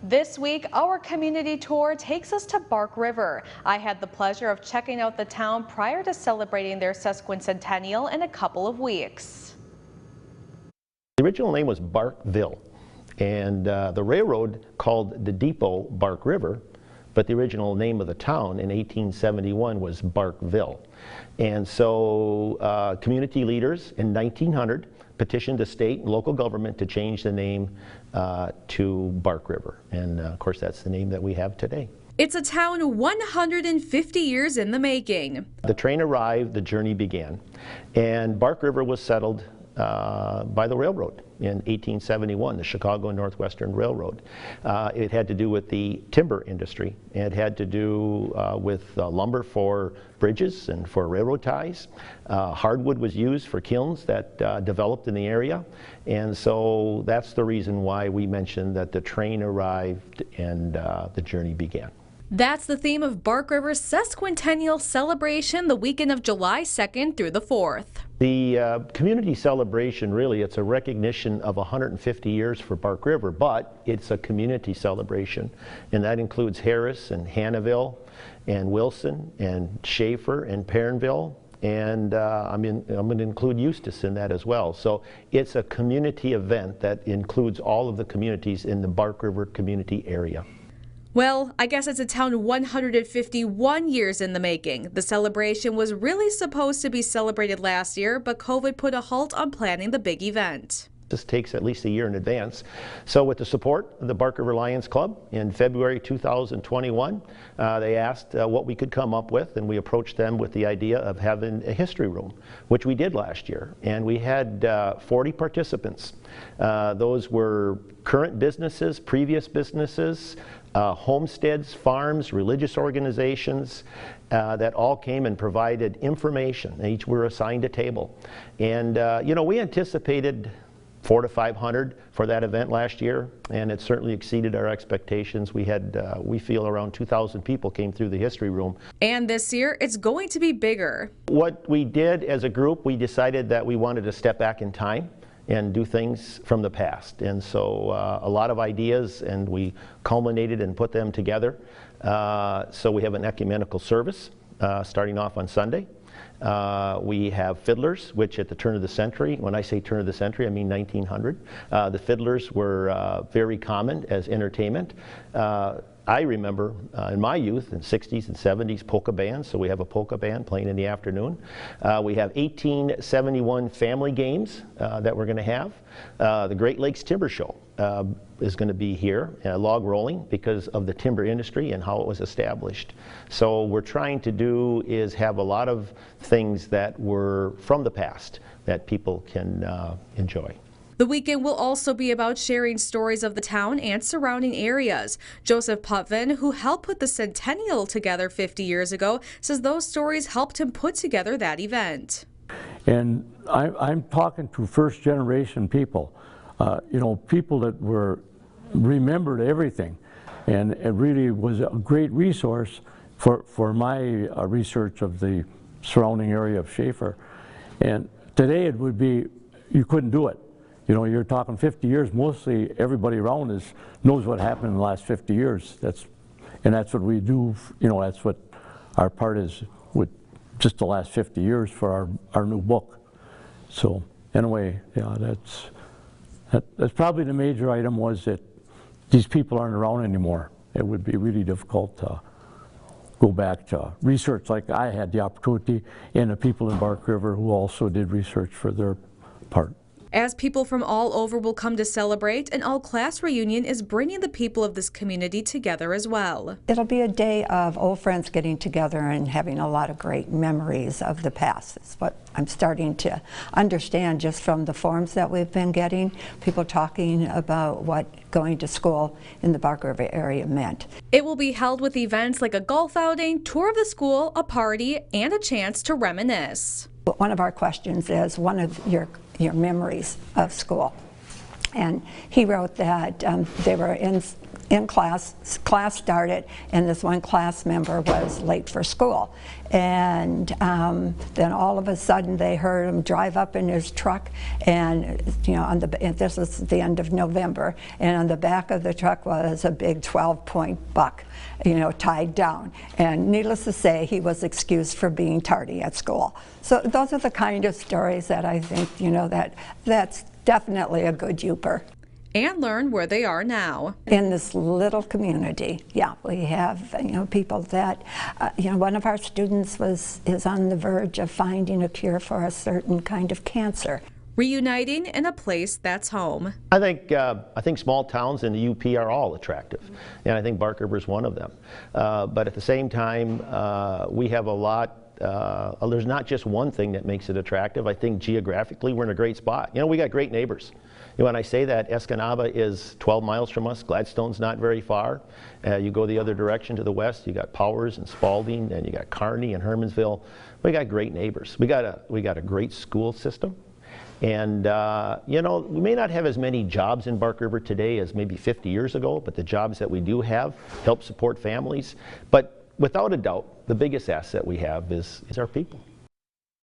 This week, our community tour takes us to Bark River. I had the pleasure of checking out the town prior to celebrating their sesquicentennial in a couple of weeks. The original name was Barkville, and the railroad called the depot Bark River, but the original name of the town in 1871 was Barkville. And so community leaders in 1900 petitioned the state and local government to change the name to Bark River. And of course, that's the name that we have today. It's a town 150 years in the making. The train arrived, the journey began, and Bark River was settled by the railroad in 1871, the Chicago and Northwestern Railroad. It had to do with the timber industry. It had to do with lumber for bridges and for railroad ties. Hardwood was used for kilns that developed in the area. And so that's the reason why we mentioned that the train arrived and the journey began. That's the theme of Bark River's sesquicentennial celebration the weekend of July 2nd through the 4th. The community celebration, really, it's a recognition of 150 years for Bark River, but it's a community celebration, and that includes Harris and Hannahville and Wilson and Schaefer and Perrineville, and I'm going to include Eustis in that as well. So it's a community event that includes all of the communities in the Bark River community area. Well, I guess it's a town 151 years in the making. The celebration was really supposed to be celebrated last year, but COVID put a halt on planning the big event. This takes at least a year in advance. So with the support of the Bark River Lions Club in February 2021, they asked what we could come up with, and we approached them with the idea of having a history room, which we did last year. And we had 40 participants. Those were current businesses, previous businesses, homesteads, farms, religious organizations that all came and provided information. They each were assigned a table. And you know, we anticipated 400 to 500 for that event last year, and it certainly exceeded our expectations. We had, we feel, around 2,000 people came through the history room. And this year, it's going to be bigger. What we did as a group, we decided that we wanted to step back in time and do things from the past. And so a lot of ideas, and we culminated and put them together. So we have an ecumenical service starting off on Sunday. We have fiddlers, which at the turn of the century, when I say turn of the century, I mean 1900. The fiddlers were very common as entertainment. I remember in my youth, in 60s and 70s, polka bands, so we have a polka band playing in the afternoon. We have 1871 family games that we're going to have. The Great Lakes Timber Show is going to be here, log rolling, because of the timber industry and how it was established. So what we're trying to do is have a lot of things that were from the past that people can enjoy. The weekend will also be about sharing stories of the town and surrounding areas. Joseph Putvin, who helped put the centennial together 50 years ago, says those stories helped him put together that event. And I'm talking to first generation people, you know, people that remembered everything. And it really was a great resource for my research of the surrounding area of Schaefer. And today it would be, you couldn't do it. You know, you're talking 50 years, mostly everybody around us knows what happened in the last 50 years. That's what we do, you know, that's what our part is with just the last 50 years for our new book. So anyway, yeah, that's probably the major item, was that these people aren't around anymore. It would be really difficult to go back to research like I had the opportunity, and the people in Bark River who also did research for their part. As people from all over will come to celebrate, an all-class reunion is bringing the people of this community together as well. It'll be a day of old friends getting together and having a lot of great memories of the past. It's what I'm starting to understand just from the forums that we've been getting, people talking about what going to school in the Bark River area meant. It will be held with events like a golf outing, tour of the school, a party, and a chance to reminisce. But one of our questions is one of your memories of school. And he wrote that they were in in class started, and this one class member was late for school. And then all of a sudden they heard him drive up in his truck, and and this was the end of November, and on the back of the truck was a big 12-point buck, tied down. And needless to say, he was excused for being tardy at school. So those are the kind of stories that I think, that's definitely a good Yooper. And learn where they are now. In this little community, yeah, we have people that, one of our students is on the verge of finding a cure for a certain kind of cancer. Reuniting in a place that's home. I think small towns in the UP are all attractive, and I think Bark River is one of them. But at the same time, we have a lot. There's not just one thing that makes it attractive. I think geographically we're in a great spot. We got great neighbors. When I say that, Escanaba is 12 miles from us. Gladstone's not very far. You go the other direction to the west, you got Powers and Spalding, and you got Kearney and Hermansville. We got great neighbors. We got a great school system. And we may not have as many jobs in Bark River today as maybe 50 years ago, but the jobs that we do have help support families. But without a doubt, the biggest asset we have is our people.